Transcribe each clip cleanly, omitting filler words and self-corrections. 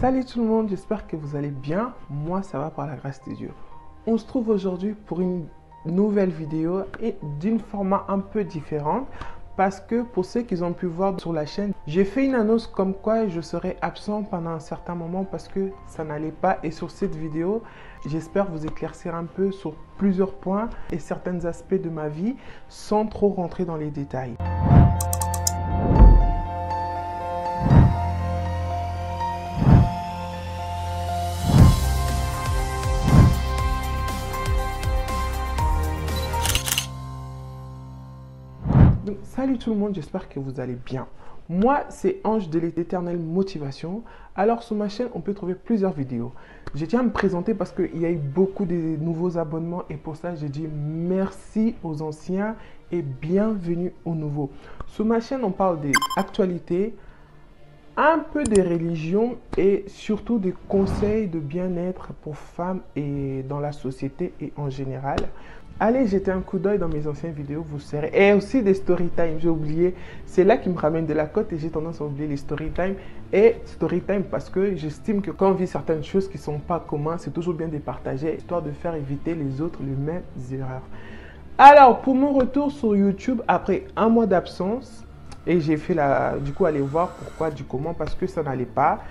Salut tout le monde, j'espère que vous allez bien. Moi, ça va par la grâce de Dieu. On se trouve aujourd'hui pour une nouvelle vidéo et d'une format un peu différente parce que pour ceux qui ont pu voir sur la chaîne, j'ai fait une annonce comme quoi je serai absent pendant un certain moment parce que ça n'allait pas. Et sur cette vidéo, j'espère vous éclaircir un peu sur plusieurs points et certains aspects de ma vie sans trop rentrer dans les détails. Donc, salut tout le monde, j'espère que vous allez bien. Moi, c'est Ange de l'éternelle motivation. Alors, sur ma chaîne, on peut trouver plusieurs vidéos. Je tiens à me présenter parce qu'il y a eu beaucoup de nouveaux abonnements et pour ça, je dis merci aux anciens et bienvenue aux nouveaux. Sur ma chaîne, on parle des actualités, un peu des religions et surtout des conseils de bien-être pour femmes et dans la société et en général. Allez jeter un coup d'œil dans mes anciennes vidéos, vous serez. Et aussi des story time, j'ai oublié. C'est là qui me ramène de la côte et j'ai tendance à oublier les story time. Et story time parce que j'estime que quand on vit certaines choses qui ne sont pas communes, c'est toujours bien de partager, histoire de faire éviter les autres les mêmes erreurs. Alors, pour mon retour sur YouTube, après un mois d'absence, et j'ai fait du coup aller voir pourquoi, du comment, parce que ça n'allait pas.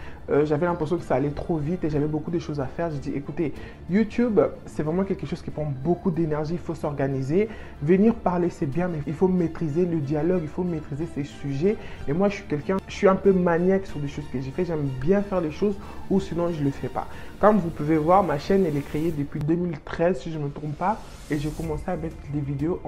J'avais l'impression que ça allait trop vite et j'avais beaucoup de choses à faire. J'ai dit, écoutez, YouTube, c'est vraiment quelque chose qui prend beaucoup d'énergie. Il faut s'organiser. Venir parler, c'est bien, mais il faut maîtriser le dialogue, il faut maîtriser ces sujets. Et moi, je suis un peu maniaque sur des choses que j'ai fait. J'aime bien faire les choses ou sinon, je ne le fais pas. Comme vous pouvez voir, ma chaîne, elle est créée depuis 2013, si je ne me trompe pas. Et j'ai commencé à mettre des vidéos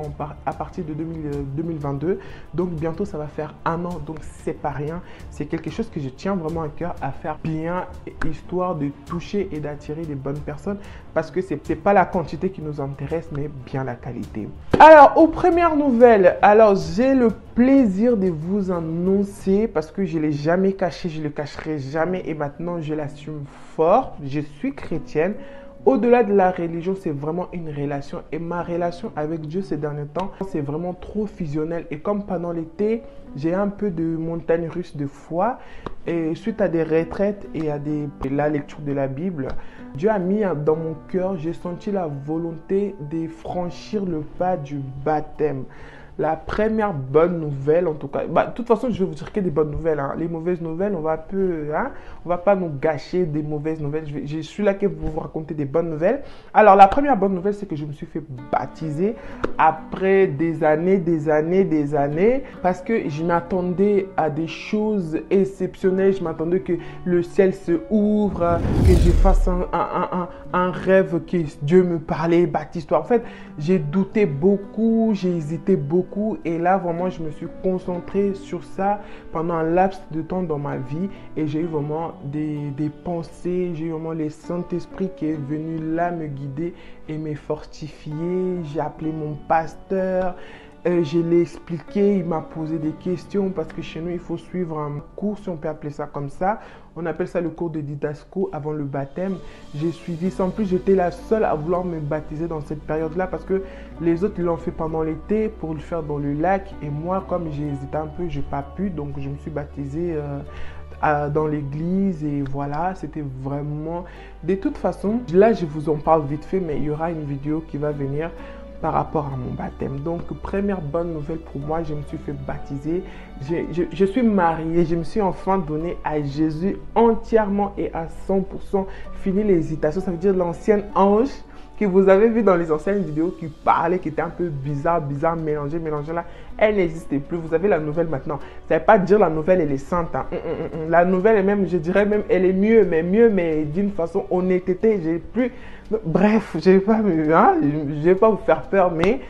à partir de 2022. Donc, bientôt, ça va faire un an. Donc, c'est pas rien. C'est quelque chose que je tiens vraiment à cœur à faire bien, histoire de toucher et d'attirer les bonnes personnes. Parce que c'est pas la quantité qui nous intéresse, mais bien la qualité. Alors, aux premières nouvelles, j'ai le plaisir de vous annoncer, parce que je ne l'ai jamais caché, je ne le cacherai jamais et maintenant je l'assume fort. Je suis chrétienne. Au-delà de la religion, c'est vraiment une relation. Et ma relation avec Dieu ces derniers temps, c'est vraiment trop fusionnel. Et comme pendant l'été, j'ai un peu de montagne russe de foi. Et suite à des retraites et à la lecture de la Bible, Dieu a mis dans mon cœur, j'ai senti la volonté de franchir le pas du baptême. La première bonne nouvelle, en tout cas, de toute façon, je vais vous dire que des bonnes nouvelles. Les mauvaises nouvelles, on va pas nous gâcher des mauvaises nouvelles. Je suis là pour vous raconter des bonnes nouvelles. Alors, la première bonne nouvelle, c'est que je me suis fait baptiser après des années, parce que je m'attendais à des choses exceptionnelles. Je m'attendais que le ciel se ouvre, que je fasse un rêve, que Dieu me parlait, baptise-toi. En fait, j'ai douté beaucoup, j'ai hésité beaucoup. Et là, vraiment, je me suis concentré sur ça pendant un laps de temps dans ma vie. Et j'ai eu vraiment des pensées. J'ai eu vraiment le Saint-Esprit qui est venu là me guider et me fortifier. J'ai appelé mon pasteur. Je l'ai expliqué, il m'a posé des questions parce que chez nous, il faut suivre un cours, si on peut appeler ça comme ça. On appelle ça le cours de didasco avant le baptême. J'ai suivi ça. En plus, j'étais la seule à vouloir me baptiser dans cette période-là parce que les autres l'ont fait pendant l'été pour le faire dans le lac. Et moi, comme j'ai hésité un peu, je n'ai pas pu. Donc, je me suis baptisé dans l'église et voilà, c'était vraiment... De toute façon, là, je vous en parle vite fait, mais il y aura une vidéo qui va venir par rapport à mon baptême. Donc, première bonne nouvelle pour moi, je me suis fait baptiser. Je suis mariée, je me suis enfin donné à Jésus entièrement et à 100%. Fini l'hésitation, ça veut dire l'ancienne Ange que vous avez vu dans les anciennes vidéos qui parlait, qui était un peu bizarre, mélangé là. Elle n'existe plus. Vous avez la nouvelle maintenant. Ça ne veut pas dire la nouvelle, elle est sainte. La nouvelle est même, je dirais même, elle est mais d'une façon honnêteté. J'ai plus... Bref, je ne vais pas vous faire peur, mais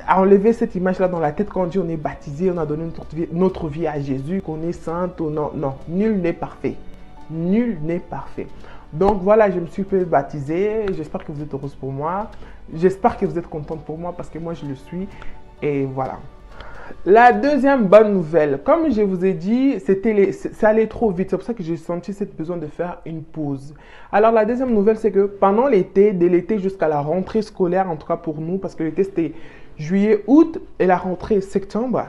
à enlever cette image-là dans la tête quand on dit on est baptisé, on a donné notre vie à Jésus, qu'on est sainte ou non. Non, nul n'est parfait. Nul n'est parfait. Donc voilà, je me suis fait baptiser. J'espère que vous êtes heureuse pour moi. J'espère que vous êtes contente pour moi parce que moi, je le suis. Et voilà. La deuxième bonne nouvelle, comme je vous ai dit, ça allait trop vite. C'est pour ça que j'ai senti cette besoin de faire une pause. Alors la deuxième nouvelle, c'est que pendant l'été, de l'été jusqu'à la rentrée scolaire, en tout cas pour nous, parce que l'été c'était juillet, août et la rentrée septembre,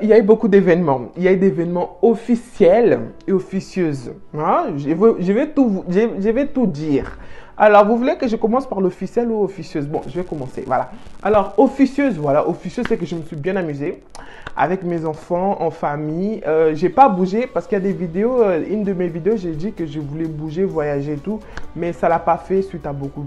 Il y a eu beaucoup d'événements. Il y a eu des événements officiels et officieuses. Hein? Je vais tout dire. Alors, vous voulez que je commence par l'officiel ou officieuse? Bon, je vais commencer. Voilà. Alors, officieuse, voilà. Officieuse, c'est que je me suis bien amusée avec mes enfants, en famille. J'ai pas bougé parce qu'il y a des vidéos. Une de mes vidéos, j'ai dit que je voulais bouger, voyager et tout. Mais ça l'a pas fait suite à beaucoup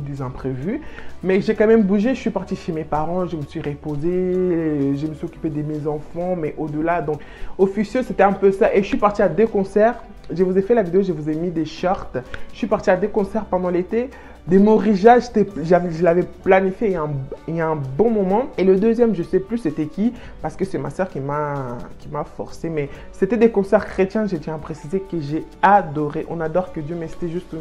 d'imprévus. Mais j'ai quand même bougé. Je suis partie chez mes parents. Je me suis reposée. Je me suis occupée de mes enfants. Mais au-delà, donc, officieuse, c'était un peu ça. Et je suis partie à 2 concerts. Je vous ai fait la vidéo, je vous ai mis des shorts. Je suis partie à 2 concerts pendant l'été. Des Morija, je l'avais planifié il y a un bon moment. Et le deuxième, je ne sais plus c'était qui, parce que c'est ma soeur qui m'a forcé. Mais c'était des concerts chrétiens, je tiens à préciser, que j'ai adoré. On adore que Dieu, mais c'était juste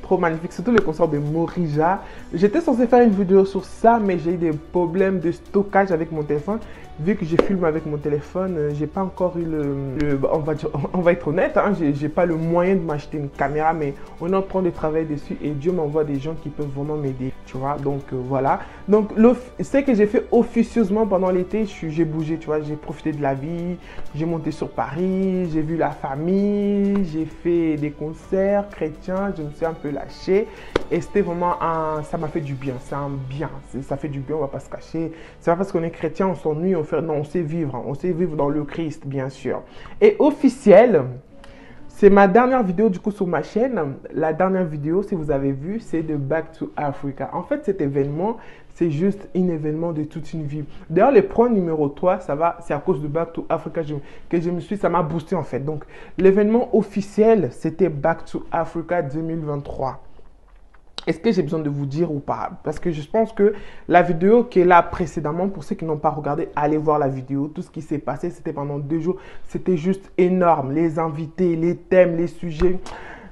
trop magnifique. Surtout les concerts de Morija. J'étais censé faire une vidéo sur ça, mais j'ai eu des problèmes de stockage avec mon téléphone. Vu que je filme avec mon téléphone, j'ai pas encore eu on va être honnête, hein, j'ai pas le moyen de m'acheter une caméra, mais on est en train de travailler dessus et Dieu m'envoie des gens qui peuvent vraiment m'aider, tu vois. Donc voilà. Donc ce que j'ai fait officieusement pendant l'été, j'ai bougé, tu vois, j'ai profité de la vie, j'ai monté sur Paris, j'ai vu la famille, j'ai fait des concerts chrétiens, je me suis un peu lâché et c'était vraiment ça m'a fait du bien, c'est un bien, ça fait du bien, on va pas se cacher. C'est pas parce qu'on est chrétien, on s'ennuie, non, on sait vivre, on sait vivre dans le Christ, bien sûr. Et officiel, c'est ma dernière vidéo du coup sur ma chaîne. La dernière vidéo, si vous avez vu, c'est de Back to Africa. En fait, cet événement, c'est juste un événement de toute une vie. D'ailleurs, le point numéro 3, c'est à cause de Back to Africa que je me suis, ça m'a boosté en fait. Donc, l'événement officiel, c'était Back to Africa 2023. Est-ce que j'ai besoin de vous dire ou pas? Parce que je pense que la vidéo qui est là précédemment, pour ceux qui n'ont pas regardé, allez voir la vidéo. Tout ce qui s'est passé, c'était pendant 2 jours. C'était juste énorme. Les invités, les thèmes, les sujets.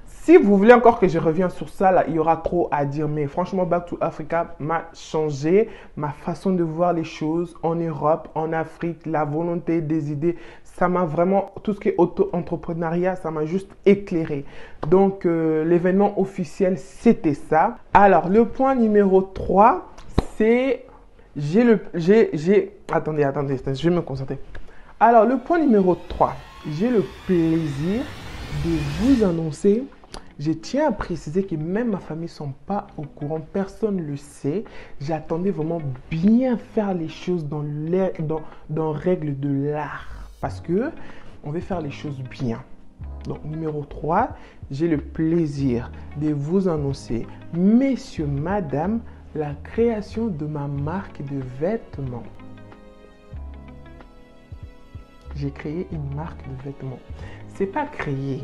Si vous voulez encore que je revienne sur ça, là, il y aura trop à dire. Mais franchement, Back to Africa m'a changé ma façon de voir les choses en Europe, en Afrique, la volonté, des idées. Ça m'a vraiment, tout ce qui est auto-entrepreneuriat, ça m'a juste éclairé. Donc, l'événement officiel, c'était ça. Alors, le point numéro 3, c'est... Attendez, je vais me concentrer. Alors, le point numéro 3, j'ai le plaisir de vous annoncer. Je tiens à préciser que même ma famille ne sont pas au courant, personne ne le sait. J'attendais vraiment bien faire les choses dans règle de l'art. Parce que on veut faire les choses bien. Donc, numéro 3, j'ai le plaisir de vous annoncer, messieurs, madame, la création de ma marque de vêtements. J'ai créé une marque de vêtements. C'est pas créé.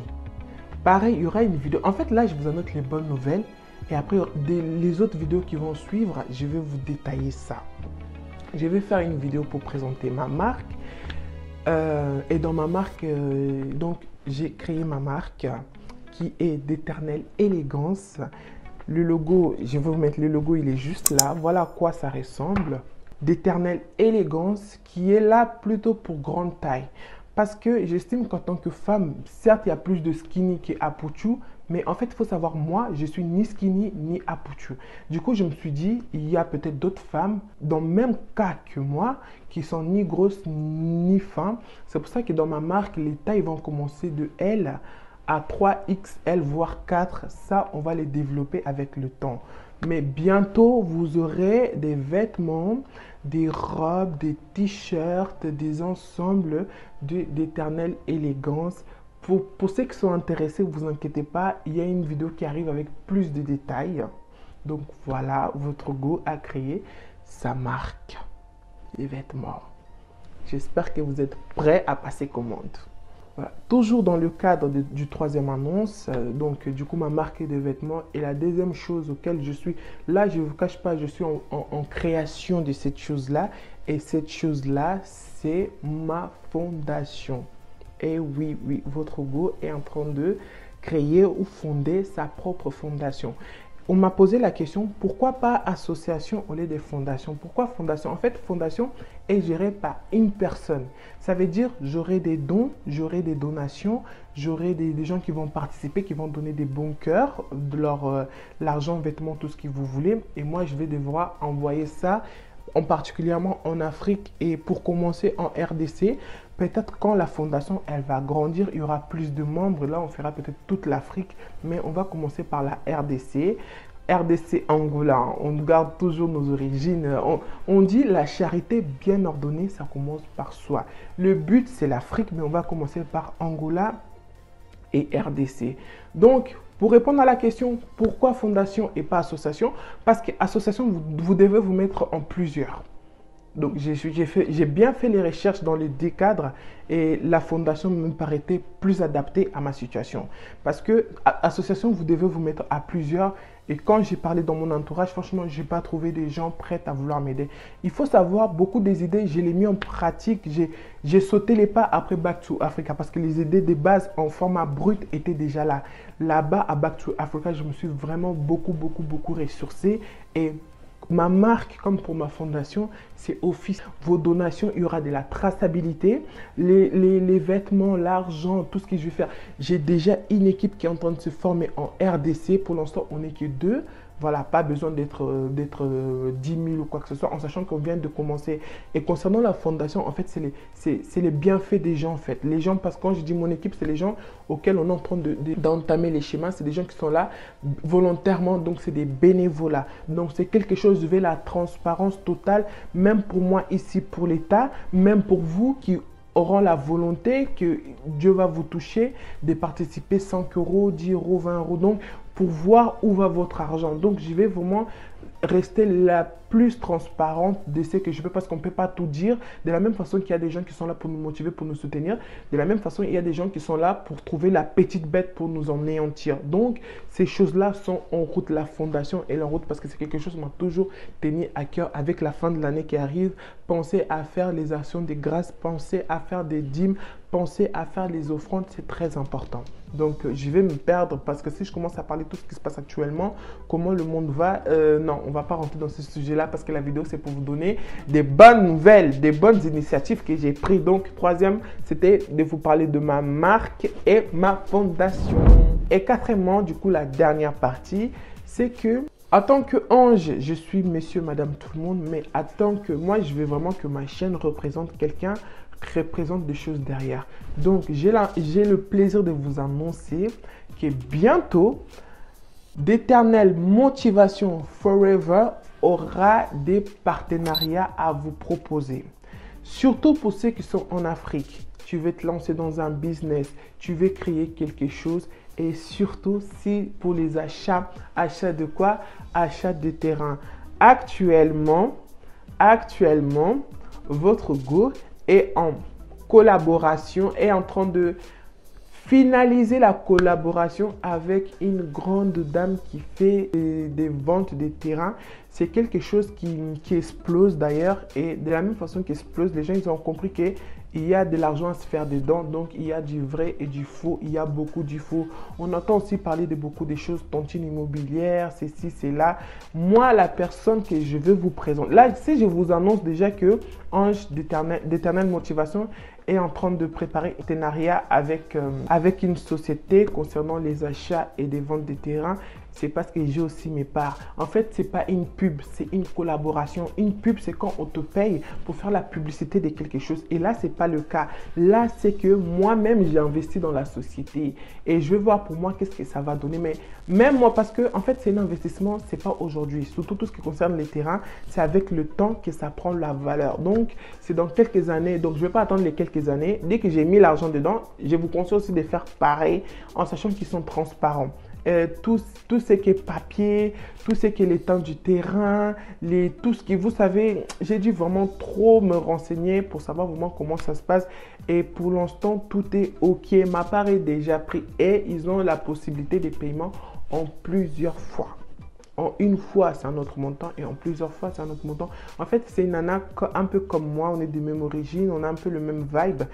Pareil, il y aura une vidéo. En fait, là, je vous annonce les bonnes nouvelles. Et après, les autres vidéos qui vont suivre, je vais vous détailler ça. Je vais faire une vidéo pour présenter ma marque. Et dans ma marque, donc, j'ai créé ma marque qui est d'Éternelle Élégance. Le logo, je vais vous mettre le logo, il est juste là. Voilà à quoi ça ressemble. D'Éternelle Élégance qui est là plutôt pour grande taille. Parce que j'estime qu'en tant que femme, certes, il y a plus de skinny qu'Apuchu, mais en fait, il faut savoir, moi, je suis ni skinny ni Apuchu. Du coup, je me suis dit, il y a peut-être d'autres femmes dans le même cas que moi, qui sont ni grosses ni fins. C'est pour ça que dans ma marque, les tailles vont commencer de L à 3XL, voire 4. Ça, on va les développer avec le temps. Mais bientôt, vous aurez des vêtements, des robes, des t-shirts, des ensembles d'Éternelle Élégance. Pour ceux qui sont intéressés, ne vous inquiétez pas, il y a une vidéo qui arrive avec plus de détails. Donc voilà, votre go a créé sa marque de vêtements. J'espère que vous êtes prêts à passer commande. Voilà. Toujours dans le cadre du troisième annonce, donc du coup ma marque de vêtements. Et la deuxième chose auquel je suis, là je ne vous cache pas, je suis en création de cette chose-là. Et cette chose-là, c'est ma fondation. Et oui, votre go est en train de créer ou fonder sa propre fondation. On m'a posé la question, pourquoi pas association au lieu de fondation? Pourquoi fondation? En fait, fondation est gérée par une personne. Ça veut dire, j'aurai des dons, j'aurai des donations, j'aurai des gens qui vont participer, qui vont donner des bons cœurs, de l'argent, vêtements, tout ce que vous voulez. Et moi, je vais devoir envoyer ça en particulièrement en Afrique et pour commencer en RDC. Peut-être quand la fondation elle va grandir, il y aura plus de membres. Là, on fera peut-être toute l'Afrique, mais on va commencer par la RDC. RDC Angola, on garde toujours nos origines. On dit la charité bien ordonnée, ça commence par soi. Le but, c'est l'Afrique, mais on va commencer par Angola et RDC. Donc, pour répondre à la question, pourquoi fondation et pas association? Parce qu'association, vous devez vous mettre en plusieurs. Donc, j'ai bien fait les recherches dans les deux cadres et la fondation me paraissait plus adaptée à ma situation. Parce que association, vous devez vous mettre à plusieurs. Et quand j'ai parlé dans mon entourage, franchement, je n'ai pas trouvé des gens prêts à vouloir m'aider. Il faut savoir, beaucoup des idées, je les ai mis en pratique. J'ai sauté les pas après Back to Africa parce que les idées de base en format brut étaient déjà là. Là-bas, à Back to Africa, je me suis vraiment beaucoup ressourcé. Et ma marque, comme pour ma fondation, c'est Office. Vos donations, il y aura de la traçabilité, les vêtements, l'argent, tout ce que je vais faire. J'ai déjà une équipe qui est en train de se former en RDC. Pour l'instant, on n'est que 2. Voilà, pas besoin d'être 10 000 ou quoi que ce soit, en sachant qu'on vient de commencer. Et concernant la fondation, en fait, c'est les bienfaits des gens, en fait. Les gens, parce que quand je dis mon équipe, c'est les gens auxquels on est en train d'entamer les schémas. C'est des gens qui sont là volontairement, donc c'est des bénévolats. Donc, c'est quelque chose, je veux la transparence totale, même pour moi ici, pour l'État, même pour vous qui auront la volonté que Dieu va vous toucher de participer 5 euros, 10 euros, 20 euros. Donc, pour voir où va votre argent. Donc, je vais vraiment rester la plus transparente de ce que je peux parce qu'on ne peut pas tout dire. De la même façon qu'il y a des gens qui sont là pour nous motiver, pour nous soutenir. De la même façon, il y a des gens qui sont là pour trouver la petite bête pour nous anéantir. Donc, ces choses-là sont en route. La fondation est en route parce que c'est quelque chose qui m'a toujours tenu à cœur. Avec la fin de l'année qui arrive, pensez à faire les actions de grâce, pensez à faire des dîmes, pensez à faire les offrandes, c'est très important. Donc, je vais me perdre parce que si je commence à parler de tout ce qui se passe actuellement, comment le monde va, non, on ne va pas rentrer dans ce sujet-là parce que la vidéo, c'est pour vous donner des bonnes nouvelles, des bonnes initiatives que j'ai prises. Donc, troisième, c'était de vous parler de ma marque et ma fondation. Et quatrièmement, du coup, la dernière partie, c'est que en tant qu'ange, je suis monsieur, madame, tout le monde, mais en tant que moi, je veux vraiment que ma chaîne représente quelqu'un, représente des choses derrière. Donc, j'ai le plaisir de vous annoncer que bientôt, d'Éternelle Motivation Forever aura des partenariats à vous proposer. Surtout pour ceux qui sont en Afrique. Tu veux te lancer dans un business, tu veux créer quelque chose et surtout si pour les achats, achat de quoi? Achat de terrain. Actuellement, votre go est en collaboration, est en train de finaliser la collaboration avec une grande dame qui fait des ventes de terrain. C'est quelque chose qui explose d'ailleurs et de la même façon qu'il explose, les gens ils ont compris qu'il y a de l'argent à se faire dedans, donc il y a du vrai et du faux, il y a beaucoup du faux. On entend aussi parler de beaucoup de choses, tontine immobilière, c'est ci, c'est là. Moi, la personne que je veux vous présenter, là, si je vous annonce déjà que Ange d'Éternelle Motivation est en train de préparer un partenariat avec une société concernant les achats et des ventes de terrain, c'est parce que j'ai aussi mes parts. En fait, ce n'est pas une pub, c'est une collaboration. Une pub, c'est quand on te paye pour faire la publicité de quelque chose. Et là, ce n'est pas le cas. Là, c'est que moi-même, j'ai investi dans la société. Et je vais voir pour moi qu'est-ce que ça va donner. Mais même moi, parce que en fait, c'est un investissement, ce n'est pas aujourd'hui. Surtout tout ce qui concerne les terrains, c'est avec le temps que ça prend la valeur. Donc, c'est dans quelques années. Donc, je ne vais pas attendre les quelques années. Dès que j'ai mis l'argent dedans, je vous conseille aussi de faire pareil en sachant qu'ils sont transparents. Tout ce qui est papier, tout ce qui est l'état du terrain, tout ce qui, vous savez, j'ai dû vraiment trop me renseigner pour savoir vraiment comment ça se passe. Et pour l'instant, tout est OK. Ma part est déjà pris et ils ont la possibilité de paiement en plusieurs fois. En une fois, c'est un autre montant et en plusieurs fois, c'est un autre montant. En fait, c'est une nana un peu comme moi. On est de même origine, on a un peu le même vibe.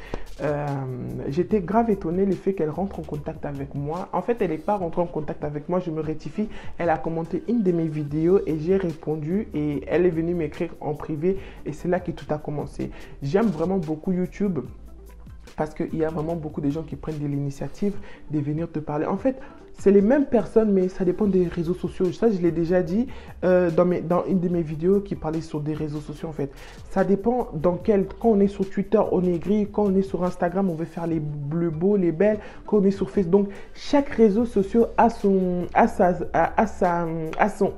J'étais grave étonnée le fait qu'elle rentre en contact avec moi. En fait, elle n'est pas rentrée en contact avec moi. Je me rectifie. Elle a commenté une de mes vidéos et j'ai répondu. Et elle est venue m'écrire en privé. Et c'est là que tout a commencé. J'aime vraiment beaucoup YouTube. parce qu'il y a vraiment beaucoup de gens qui prennent de l'initiative de venir te parler. En fait, c'est les mêmes personnes, mais ça dépend des réseaux sociaux. Ça, je l'ai déjà dit dans une de mes vidéos qui parlait sur des réseaux sociaux, en fait. Ça dépend dans quel... Quand on est sur Twitter, on est gris. Quand on est sur Instagram, on veut faire les beaux, les belles. Quand on est sur Facebook. Donc, chaque réseau social a son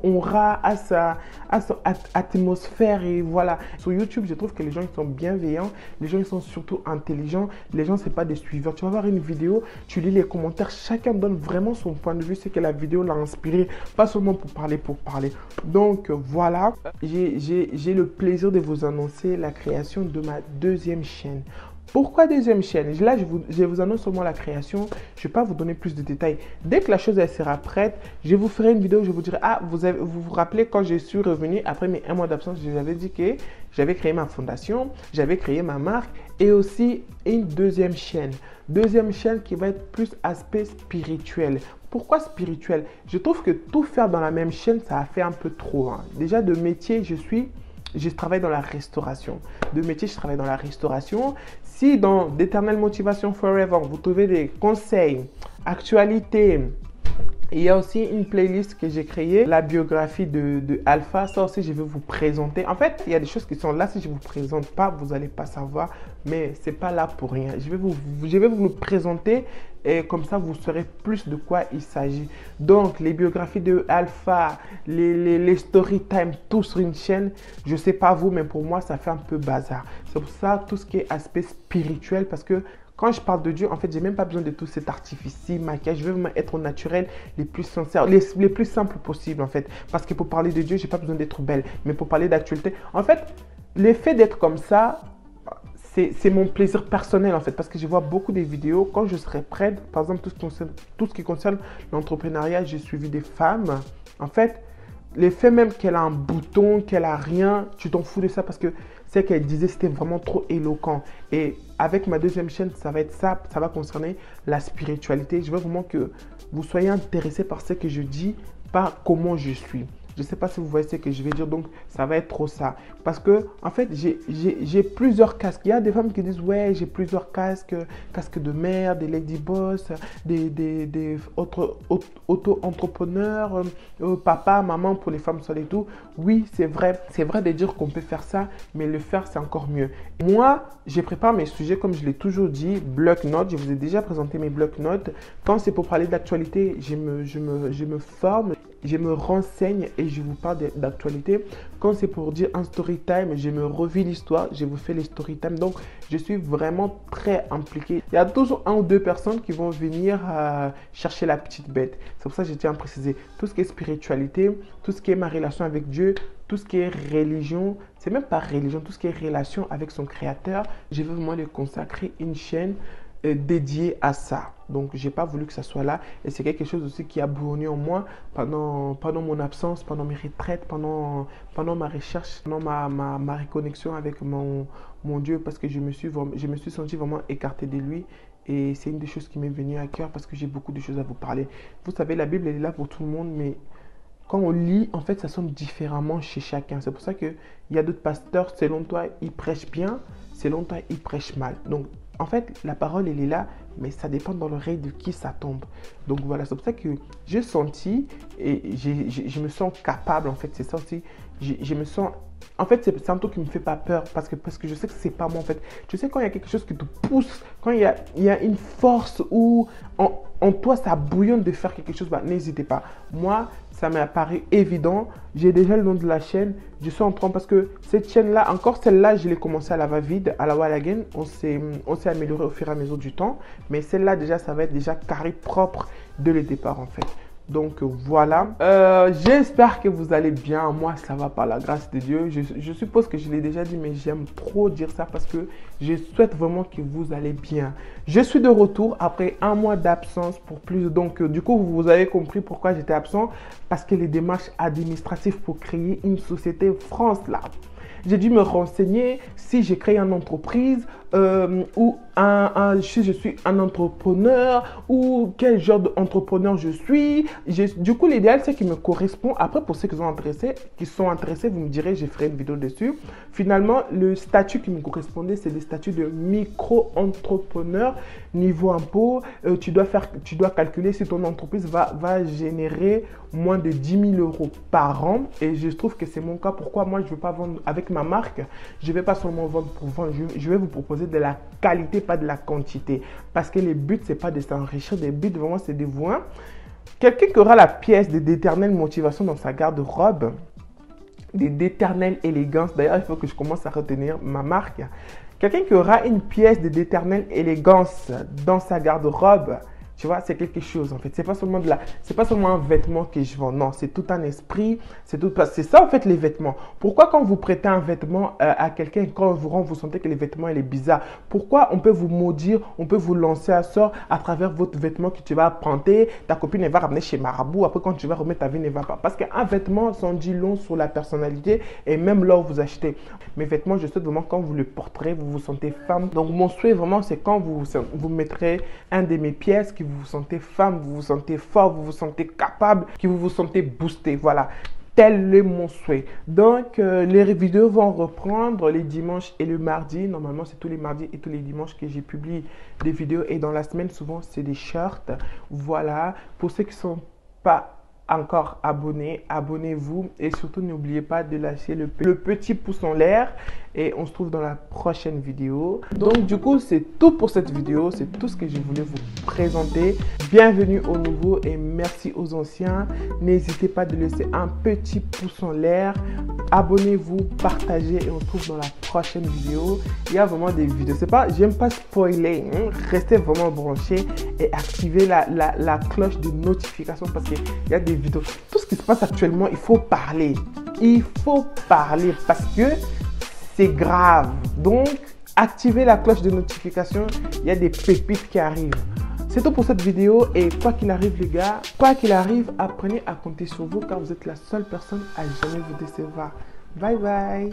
aura, a son atmosphère. Et voilà. Sur YouTube, je trouve que les gens, ils sont bienveillants. Les gens, ils sont surtout intelligents. Les gens, c'est pas des suiveurs. Tu vas voir une vidéo, tu lis les commentaires. Chacun donne vraiment son point de vue, c'est que la vidéo l'a inspiré, pas seulement pour parler. Donc voilà, j'ai le plaisir de vous annoncer la création de ma deuxième chaîne. Pourquoi deuxième chaîne? Là, je vous annonce seulement la création. Je ne vais pas vous donner plus de détails. Dès que la chose elle sera prête, je vous ferai une vidéo. Je vous dirai, ah, vous rappelez quand je suis revenu après mes 1 mois d'absence, je vous avais dit que j'avais créé ma fondation, j'avais créé ma marque et aussi une deuxième chaîne. Deuxième chaîne qui va être plus aspect spirituel. Pourquoi spirituel? Je trouve que tout faire dans la même chaîne, ça a fait un peu trop. Hein. Déjà de métier, je travaille dans la restauration. De métier, je travaille dans la restauration. Si dans d'Éternelle Motivation Forever, vous trouvez des conseils, actualités, il y a aussi une playlist que j'ai créée, la biographie de Alpha. Ça aussi, je vais vous présenter. En fait, il y a des choses qui sont là. Si je ne vous présente pas, vous n'allez pas savoir. Mais ce n'est pas là pour rien. Je vais vous le présenter et comme ça, vous saurez plus de quoi il s'agit. Donc, les biographies de Alpha, les story time, tout sur une chaîne. Je ne sais pas vous, mais pour moi, ça fait un peu bazar. C'est pour ça, tout ce qui est aspect spirituel, parce que quand je parle de Dieu, en fait, j'ai même pas besoin de tout cet artifice, maquillage. Je veux vraiment être au naturel, les plus sincères, les plus simples possibles, en fait. Parce que pour parler de Dieu, j'ai pas besoin d'être belle. Mais pour parler d'actualité, en fait, l'effet d'être comme ça, c'est mon plaisir personnel, en fait. Parce que je vois beaucoup de vidéos. Quand je serai prête, par exemple, tout ce qui concerne l'entrepreneuriat, j'ai suivi des femmes. En fait, l'effet même qu'elle a un bouton, qu'elle a rien, tu t'en fous de ça parce que c'est qu'elle disait c'était vraiment trop éloquent. Et avec ma deuxième chaîne, ça va être ça va concerner la spiritualité. Je veux vraiment que vous soyez intéressés par ce que je dis, par comment je suis. Je ne sais pas si vous voyez ce que je vais dire, donc ça va être trop ça. Parce que, en fait, j'ai plusieurs casques. Il y a des femmes qui disent, ouais, j'ai plusieurs casques, casques de mère, des lady boss, des autres auto-entrepreneurs, papa, maman pour les femmes seules et tout. Oui, c'est vrai de dire qu'on peut faire ça, mais le faire, c'est encore mieux. Moi, je prépare mes sujets, comme je l'ai toujours dit, bloc-notes. Je vous ai déjà présenté mes bloc-notes. Quand c'est pour parler d'actualité, je me forme. Je me renseigne et je vous parle d'actualité. Quand c'est pour dire un story time, je me revis l'histoire, je vous fais les story time. Donc, je suis vraiment très impliqué. Il y a toujours 1 ou 2 personnes qui vont venir chercher la petite bête. C'est pour ça que je tiens à préciser. Tout ce qui est spiritualité, tout ce qui est ma relation avec Dieu, tout ce qui est religion, c'est même pas religion, tout ce qui est relation avec son créateur, je veux vraiment lui consacrer une chaîne dédié à ça. Donc, j'ai pas voulu que ça soit là. Et c'est quelque chose aussi qui a bourgné en moi pendant mon absence, pendant mes retraites, pendant ma recherche, pendant ma reconnexion avec mon Dieu, parce que je me suis senti vraiment écarté de lui. Et c'est une des choses qui m'est venue à cœur parce que j'ai beaucoup de choses à vous parler. Vous savez, la Bible, elle est là pour tout le monde, mais quand on lit, en fait, ça sonne différemment chez chacun. C'est pour ça qu'il y a d'autres pasteurs, selon toi, ils prêchent bien, selon toi, ils prêchent mal. Donc, en fait, la parole, elle est là, mais ça dépend dans l'oreille de qui ça tombe. Donc voilà, c'est pour ça que j'ai senti et je me sens capable, en fait, c'est ça aussi. Je me sens... En fait, c'est un truc qui ne me fait pas peur parce que je sais que c'est pas moi, en fait. Tu sais, quand il y a quelque chose qui te pousse, quand il y a une force où en toi, ça bouillonne de faire quelque chose, bah, n'hésitez pas. Moi, ça m'est apparu évident. J'ai déjà le nom de la chaîne. Je suis en train parce que cette chaîne-là, encore celle-là, je l'ai commencé à la va-vide, à la Wallagen. On s'est amélioré au fur et à mesure du temps. Mais celle-là, déjà, ça va être déjà carré propre dès le départ, en fait. Donc voilà, j'espère que vous allez bien. Moi, ça va par la grâce de Dieu. Je suppose que je l'ai déjà dit, mais j'aime trop dire ça parce que je souhaite vraiment que vous allez bien. Je suis de retour après 1 mois d'absence pour plus. Donc, du coup, vous avez compris pourquoi j'étais absent. Parce que les démarches administratives pour créer une société France, là, j'ai dû me renseigner si j'ai créé une entreprise ou si je suis un entrepreneur ou quel genre d'entrepreneur je suis. Du coup, l'idéal, c'est qu'il me correspond. Après, pour ceux qui sont intéressés, vous me direz, je ferai une vidéo dessus. Finalement, le statut qui me correspondait, c'est le statut de micro-entrepreneur. Niveau impôt, tu dois calculer si ton entreprise va générer moins de 10 000 euros par an. Et je trouve que c'est mon cas. Pourquoi moi, je ne veux pas vendre avec ma marque? Je ne vais pas seulement vendre pour vendre. Je vais vous proposer de la qualité, pas de la quantité. Parce que le but, ce n'est pas de s'enrichir. Le but, vraiment, c'est de voir quelqu'un qui aura la pièce d'éternelle motivation dans sa garde-robe, d'éternelle élégance. D'ailleurs, il faut que je commence à retenir ma marque. Quelqu'un qui aura une pièce d'éternelle élégance dans sa garde-robe, tu vois, c'est quelque chose en fait. C'est pas seulement un vêtement que je vends. Non, c'est tout un esprit. C'est ça en fait les vêtements. Pourquoi quand vous prêtez un vêtement à quelqu'un, quand vous sentez que le vêtement il est bizarre, pourquoi on peut vous maudire, on peut vous lancer à sort à travers votre vêtement que tu vas prêter, ta copine elle va ramener chez Marabout, après quand tu vas remettre ta vie ne va pas. Parce qu'un vêtement s'en dit long sur la personnalité et même là où vous achetez. Mes vêtements, je souhaite vraiment quand vous le porterez, vous vous sentez femme. Donc mon souhait vraiment c'est quand vous mettrez un de mes pièces qui vous sentez femme, vous vous sentez fort, vous vous sentez capable, que vous vous sentez boosté. Voilà, tel est mon souhait. Donc, les vidéos vont reprendre les dimanches et le mardi. Normalement, c'est tous les mardis et tous les dimanches que j'ai publié des vidéos. Et dans la semaine, souvent, c'est des shorts. Voilà, pour ceux qui ne sont pas encore abonnés, abonnez-vous. Et surtout, n'oubliez pas de lâcher le petit pouce en l'air. Et on se trouve dans la prochaine vidéo. Donc du coup, c'est tout pour cette vidéo. C'est tout ce que je voulais vous présenter. Bienvenue aux nouveaux et merci aux anciens. N'hésitez pas de laisser un petit pouce en l'air. Abonnez-vous, partagez et on se trouve dans la prochaine vidéo. Il y a vraiment des vidéos. J'aime pas spoiler. Restez vraiment branchés et activez la cloche de notification parce qu'il y a des vidéos. Tout ce qui se passe actuellement, il faut parler. Il faut parler parce que c'est grave. Donc, activez la cloche de notification. Il y a des pépites qui arrivent. C'est tout pour cette vidéo. Et quoi qu'il arrive, les gars, quoi qu'il arrive, apprenez à compter sur vous car vous êtes la seule personne à jamais vous décevoir. Bye bye.